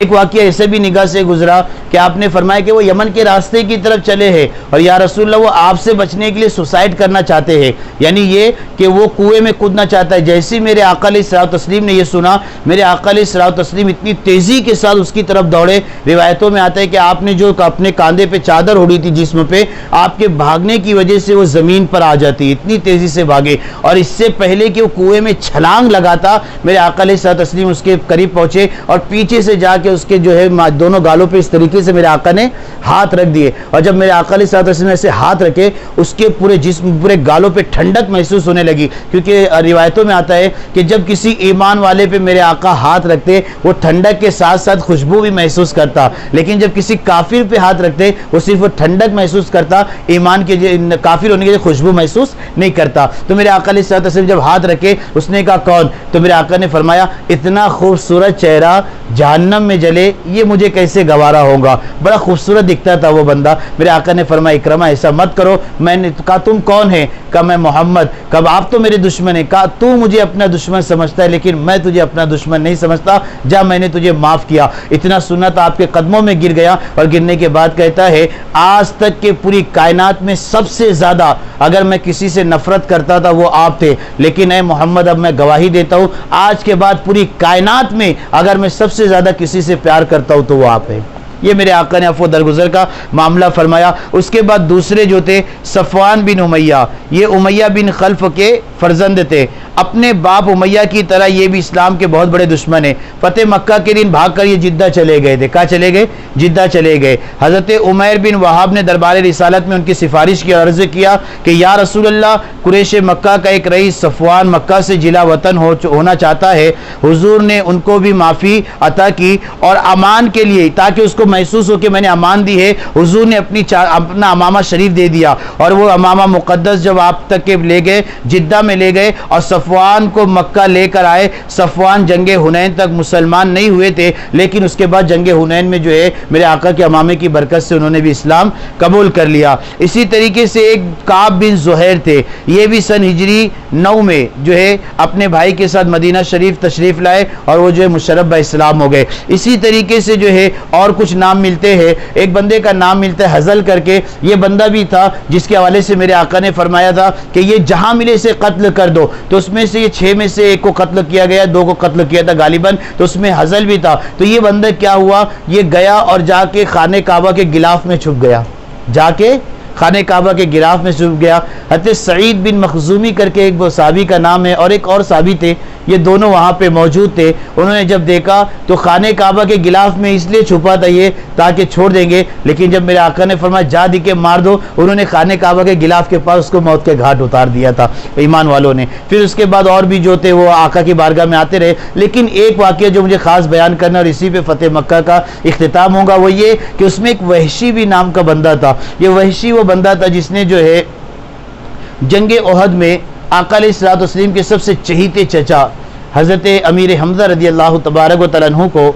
ایک واقعہ ایسے بھی نگاہ سے گزرا کہ آپ نے فرمایا کہ وہ یمن کے راستے کی طرف چلے ہیں اور یا رسول اللہ وہ آپ سے بچنے کے لیے سوسائڈ کرنا چاہتے ہیں، یعنی یہ کہ وہ کنویں میں کودنا چاہتا ہے۔ جیسے ہی میرے آقا علیہ الصلوۃ والتسلیم نے یہ سنا، میرے آقا علیہ الصلوۃ والتسلیم اتنی تیزی کے ساتھ اس کی طرف دوڑے۔ روایتوں میں آتا ہے کہ آپ نے جو اپنے کاندھے پہ چادر اوڑھی تھی جسم پہ، آپ کے بھاگنے کی وجہ سے وہ زمین پر آ جاتی، اتنی تیزی سے بھاگے، اور اس سے پہلے کہ وہ کنویں میں چھلانگ لگاتا میرے آقا علیہ الصلوۃ والتسلیم اس کے قریب پہنچے اور پیچھے سے جا کے اس کے جو ہے دونوں گالوں پہ اس طریقے سے میرے آقا نے ہاتھ رکھ دیے، اور جب میرے آقا علیہ الصلوۃ والسلام نے ایسے ہاتھ رکھے اس کے پورے جسم پورے گالوں پہ ٹھنڈک محسوس ہونے لگی، کیونکہ روایتوں میں آتا ہے کہ جب کسی ایمان والے پہ میرے آقا ہاتھ رکھتے وہ ٹھنڈک کے ساتھ ساتھ خوشبو بھی محسوس کرتا، لیکن جب کسی کافر پہ ہاتھ رکھتے وہ صرف وہ ٹھنڈک محسوس کرتا، ایمان کے کافر ہونے کے خوشبو محسوس نہیں کرتا۔ تو میرے آقا علیہ الصلوۃ والسلام جب ہاتھ رکھے اس نے کہا کون؟ تو میرے آقا نے فرمایا اتنا خوبصورت چہرہ جہنم میں جلے یہ مجھے کیسے گوارا ہوگا، بڑا خوبصورت دکھتا تھا وہ بندہ۔ میرے آقا نے فرمایا اکرمہ ایسا مت کرو۔ میں نے کہا تم کون ہے؟ کہا میں محمد۔ کہا آپ تو میرے دشمن ہیں۔ کہا تو مجھے اپنا دشمن سمجھتا ہے لیکن میں تجھے اپنا دشمن نہیں سمجھتا، جا میں نے تجھے معاف کیا۔ اتنا سنا تو آپ کے قدموں میں گر گیا، اور گرنے کے بعد کہتا ہے آج تک کہ پوری کائنات میں سب سے زیادہ اگر میں کسی سے نفرت کرتا تھا وہ آپ تھے، لیکن اے محمد اب میں گواہی دیتا ہوں آج کے بعد پوری کائنات میں اگر میں سب سے زیادہ کسی سے پیار کرتا ہوں تو وہ آپ ہے۔ یہ میرے آقا نے عفو درگزر کا معاملہ فرمایا۔ اس کے بعد دوسرے جو تھے صفوان بن امیہ، یہ امیہ بن خلف کے فرزند تھے، اپنے باپ امیہ کی طرح یہ بھی اسلام کے بہت بڑے دشمن ہیں۔ فتح مکہ کے دن بھاگ کر یہ جدہ چلے گئے تھے۔ کہاں چلے گئے؟ جدہ چلے گئے۔ حضرت عمیر بن وہاب نے دربار رسالت میں ان کی سفارش کی، عرض کیا کہ یا رسول اللہ قریش مکہ کا ایک رئیس صفوان مکہ سے جلا وطن ہونا چاہتا ہے، حضور نے ان کو بھی معافی عطا کی اور امان کے لیے تاکہ اس کو محسوس ہو کہ میں نے امان دی ہے، حضور نے اپنا امامہ شریف دے دیا، اور وہ امامہ مقدس جب آپ تک کے لے گئے جدہ میں لے گئے اور صفوان کو مکہ لے کر آئے۔ صفوان جنگ حنین تک مسلمان نہیں ہوئے تھے، لیکن اس کے بعد جنگ حنین میں جو ہے میرے آقا کے امامے کی برکت سے انہوں نے بھی اسلام قبول کر لیا۔ اسی طریقے سے ایک کعب بن زہیر تھے، یہ بھی سن ہجری 9 میں جو ہے اپنے بھائی کے ساتھ مدینہ شریف تشریف لائے اور وہ جو ہے مشرف با اسلام ہو گئے۔ اسی طریقے سے جو ہے اور کچھ نام ملتے ہیں، ایک بندے کا نام ملتا ہے حزل کر کے، یہ بندہ بھی تھا جس کے حوالے سے میرے آقا نے فرمایا تھا کہ یہ جہاں ملے اسے قتل کر دو، تو اس میں سے یہ 6 میں سے ایک کو قتل کیا گیا، 2 کو قتل کیا تھا غالباً، تو اس میں حزل بھی تھا۔ تو یہ بندہ کیا ہوا، یہ گیا اور جا کے خانہ کعبہ کے غلاف میں چھپ گیا، جا کے خانہ کعبہ کے غلاف میں چھپ گیا۔ حضرت سعید بن مخزومی کر کے ایک وہ صحابی کا نام ہے اور ایک اور صحابی تھے، یہ دونوں وہاں پہ موجود تھے۔ انہوں نے جب دیکھا تو خانہ کعبہ کے غلاف میں اس لیے چھپا تھا یہ تاکہ چھوڑ دیں گے، لیکن جب میرے آقا نے فرمایا جا دی کے مار دو، انہوں نے خانہ کعبہ کے غلاف کے پاس اس کو موت کے گھاٹ اتار دیا تھا ایمان والوں نے۔ پھر اس کے بعد اور بھی جو تھے وہ آقا کی بارگاہ میں آتے رہے، لیکن ایک واقعہ جو مجھے خاص بیان کرنا اور اسی پہ فتح مکہ کا اختتام ہوگا وہ یہ کہ اس میں ایک وحشی بھی نام کا بندہ تھا۔ یہ وحشی وہ بندہ تھا جس نے جو ہے جنگ احد میں آقا علیہ الصلوۃ والسلام کے سب سے چہیتے چچا حضرت امیر حمزہ رضی اللہ تبارک و تعالیٰ عنہ کو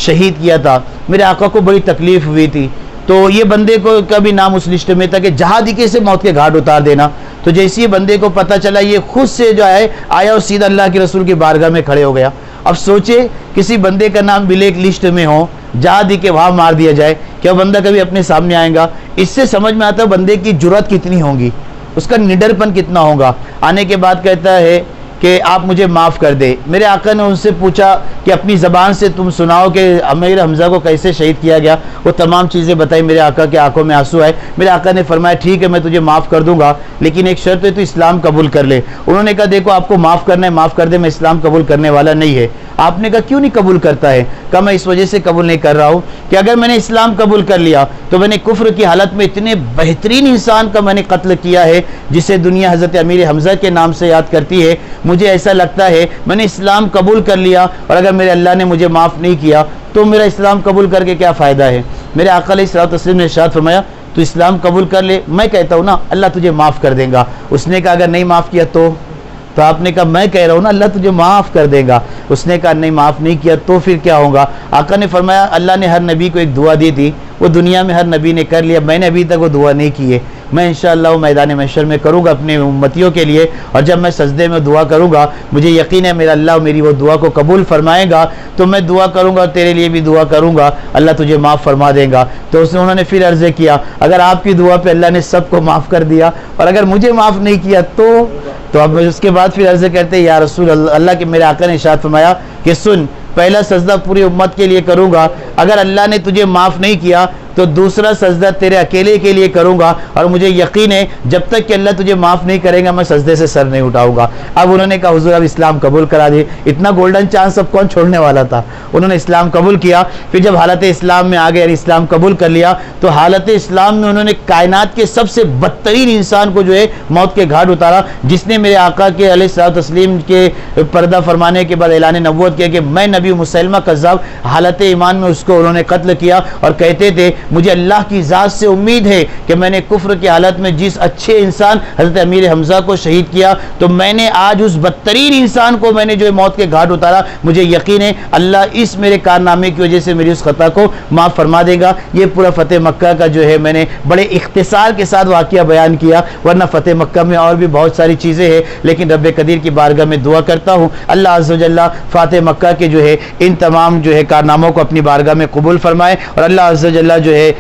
شہید کیا تھا۔ میرے آقا کو بڑی تکلیف ہوئی تھی، تو یہ بندے کو کا بھی نام اس لسٹ میں تھا کہ جہادی کے سے موت کے گھاٹ اتار دینا۔ تو جیسے یہ بندے کو پتہ چلا یہ خود سے جو ہے آیا اور سیدھا اللہ کے رسول کی بارگاہ میں کھڑے ہو گیا۔ اب سوچے کسی بندے کا نام بل ایک لسٹ میں ہو، جہادی کے وہاں مار دیا جائے، کیا بندہ کبھی اپنے سامنے آئے گا؟ اس سے سمجھ میں آتا ہے بندے کی جرأت کتنی ہوگی، اس کا نڈر پن کتنا ہوگا۔ آنے کے بعد کہتا ہے کہ آپ مجھے معاف کر دے۔ میرے آقا نے ان سے پوچھا کہ اپنی زبان سے تم سناؤ کہ امیر حمزہ کو کیسے شہید کیا گیا، وہ تمام چیزیں بتائی۔ میرے آقا کے آنکھوں میں آنسو آئے۔ میرے آقا نے فرمایا ٹھیک ہے میں تجھے معاف کر دوں گا، لیکن ایک شرط ہے تو اسلام قبول کر لے۔ انہوں نے کہا دیکھو آپ کو معاف کرنا ہے معاف کر دے، میں اسلام قبول کرنے والا نہیں ہے۔ آپ نے کہا کیوں نہیں قبول کرتا ہے؟ کہا میں اس وجہ سے قبول نہیں کر رہا ہوں کہ اگر میں نے اسلام قبول کر لیا تو میں نے کفر کی حالت میں اتنے بہترین انسان کا میں نے قتل کیا ہے جسے دنیا حضرت امیر حمزہ کے نام سے یاد کرتی ہے۔ مجھے ایسا لگتا ہے میں نے اسلام قبول کر لیا اور اگر میرے اللہ نے مجھے معاف نہیں کیا تو میرا اسلام قبول کر کے کیا فائدہ ہے؟ میرے آقا علیہ الصلوۃ والسلام نے ارشاد فرمایا تو اسلام قبول کر لے، میں کہتا ہوں نا اللہ تجھے معاف کر دے گا۔ اس نے کہا اگر نہیں معاف کیا تو آپ نے کہا میں کہہ رہا ہوں نا اللہ تجھے معاف کر دے گا۔ اس نے کہا نہیں معاف نہیں کیا تو پھر کیا ہوگا؟ آقا نے فرمایا اللہ نے ہر نبی کو ایک دعا دی تھی، وہ دنیا میں ہر نبی نے کر لیا، میں نے ابھی تک وہ دعا نہیں کی ہے۔ میں انشاءاللہ میدان محشر میں کروں گا اپنے امتیوں کے لیے، اور جب میں سجدے میں دعا کروں گا مجھے یقین ہے میرا اللہ میری وہ دعا کو قبول فرمائے گا، تو میں دعا کروں گا اور تیرے لیے بھی دعا کروں گا، اللہ تجھے معاف فرما دے گا۔ تو انہوں نے پھر عرض کیا اگر آپ کی دعا پہ اللہ نے سب کو معاف کر دیا اور اگر مجھے معاف نہیں کیا تو اب اس کے بعد پھر عرض کرتے یا رسول اللہ کے میرے آقا نے ارشاد فرمایا کہ سن، پہلا سجدہ پوری امت کے لیے کروں گا، اگر اللہ نے تجھے معاف نہیں کیا تو دوسرا سجدہ تیرے اکیلے کے لیے کروں گا، اور مجھے یقین ہے جب تک کہ اللہ تجھے معاف نہیں کرے گا میں سجدے سے سر نہیں اٹھاؤں گا۔ اب انہوں نے کہا حضور اب اسلام قبول کرا دی، اتنا گولڈن چانس اب کون چھوڑنے والا تھا، انہوں نے اسلام قبول کیا۔ پھر جب حالت اسلام میں آ گئے یعنی اسلام قبول کر لیا تو حالت اسلام میں انہوں نے کائنات کے سب سے بدترین انسان کو جو ہے موت کے گھاٹ اتارا، جس نے میرے آقا کے علیہ الصلوۃ والتسلیم کے پردہ فرمانے کے بعد اعلان نبوت کیا کہ میں نبی مسلمہ کذاب، حالت ایمان میں اس کو انہوں نے قتل کیا، اور کہتے تھے مجھے اللہ کی ذات سے امید ہے کہ میں نے کفر کی حالت میں جس اچھے انسان حضرت امیر حمزہ کو شہید کیا تو میں نے آج اس بدترین انسان کو میں نے جو موت کے گھاٹ اتارا، مجھے یقین ہے اللہ اس میرے کارنامے کی وجہ سے میری اس خطا کو معاف فرما دے گا۔ یہ پورا فتح مکہ کا جو ہے میں نے بڑے اختصار کے ساتھ واقعہ بیان کیا، ورنہ فتح مکہ میں اور بھی بہت ساری چیزیں ہیں، لیکن رب قدیر کی بارگاہ میں دعا کرتا ہوں اللہ عز و جل فاتح مکہ کے جو ہے ان تمام جو ہے کارناموں کو اپنی بارگاہ میں قبول فرمائے، اور اللہ عز و جل جو ہے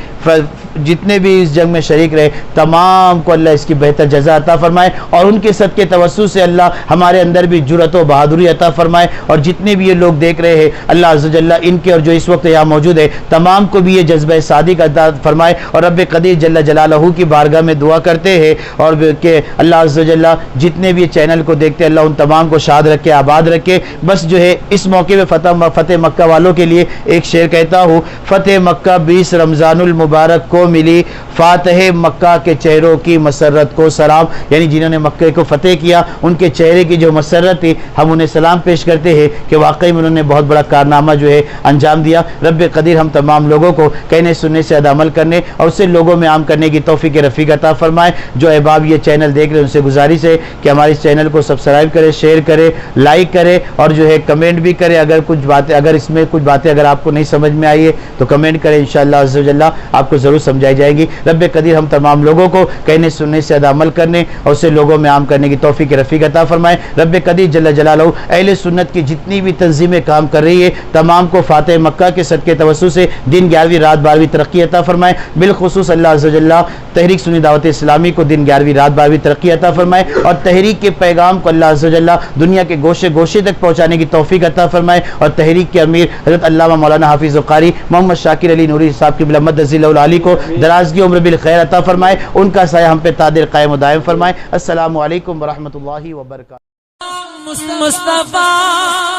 جتنے بھی اس جنگ میں شریک رہے تمام کو اللہ اس کی بہتر جزا عطا فرمائے، اور ان کے صدقے توسل سے اللہ ہمارے اندر بھی جرأت و بہادری عطا فرمائے، اور جتنے بھی یہ لوگ دیکھ رہے ہیں اللہ عز و جل ان کے اور جو اس وقت یہاں موجود ہے تمام کو بھی یہ جذبہ صادق عطا فرمائے، اور رب قدیر جل جلالہ کی بارگاہ میں دعا کرتے ہیں اور کہ اللہ عز و جل جتنے بھی چینل کو دیکھتے ہیں اللہ ان تمام کو شاد رکھے آباد رکھے۔ بس جو ہے اس موقع پہ فتح مکہ والوں کے لیے ایک شعر کہتا ہوں، فتح مکہ 20 رمضان المبارک کو ملی، فاتح مکہ کے چہروں کی مسرت کو سلام، یعنی جنہوں نے مکہ کو فتح کیا ان کے چہرے کی جو مسرت تھی ہم انہیں سلام پیش کرتے ہیں کہ واقعی میں انہوں نے بہت بڑا کارنامہ جو ہے انجام دیا۔ رب قدیر ہم تمام لوگوں کو کہنے سننے سے عمل کرنے اور اسے لوگوں میں عام کرنے کی توفیق رفیق عطا فرمائے۔ جو احباب یہ چینل دیکھ رہے ہیں ان سے گزارش ہے کہ ہمارے اس چینل کو سبسکرائب کرے، شیئر کرے، لائک کرے، اور جو ہے کمنٹ بھی کرے، اگر اس میں کچھ باتیں اگر آپ کو نہیں سمجھ میں آئی ہے تو کمنٹ کرے، انشاءاللہ عز و جل آپ کو ضرور سمجھائی جائے گی۔ رب قدیر ہم تمام لوگوں کو کہنے سننے سے عمل کرنے اور اسے لوگوں میں عام کرنے کی توفیق رفیق عطا فرمائے۔ رب قدیر جل جلالہ اہل سنت کی جتنی بھی تنظیمیں کام کر رہی ہے تمام کو فاتح مکہ کے صدقے توسل سے دن 11ویں رات 12ویں ترقی عطا فرمائے، بالخصوص اللہ عز و جل تحریک سنی دعوت اسلامی کو دن 11ویں رات 12ویں ترقی عطا فرمائے، اور تحریک کے پیغام کو اللہ عز و جل دنیا کے گوشے گوشے تک پہنچانے کی توفیق عطا فرمائے، اور تحریک کے امیر حضرت علامہ مولانا حافظ قاری محمد شاکر علی نوری صاحب کی ملامت ذی العلی کو دراز کی عمر بالخیر عطا فرمائے، ان کا سایہ ہم پہ تادر قائم و دائم فرمائے۔ السلام علیکم ورحمۃ اللہ وبرکاتہ۔ مصطفیٰ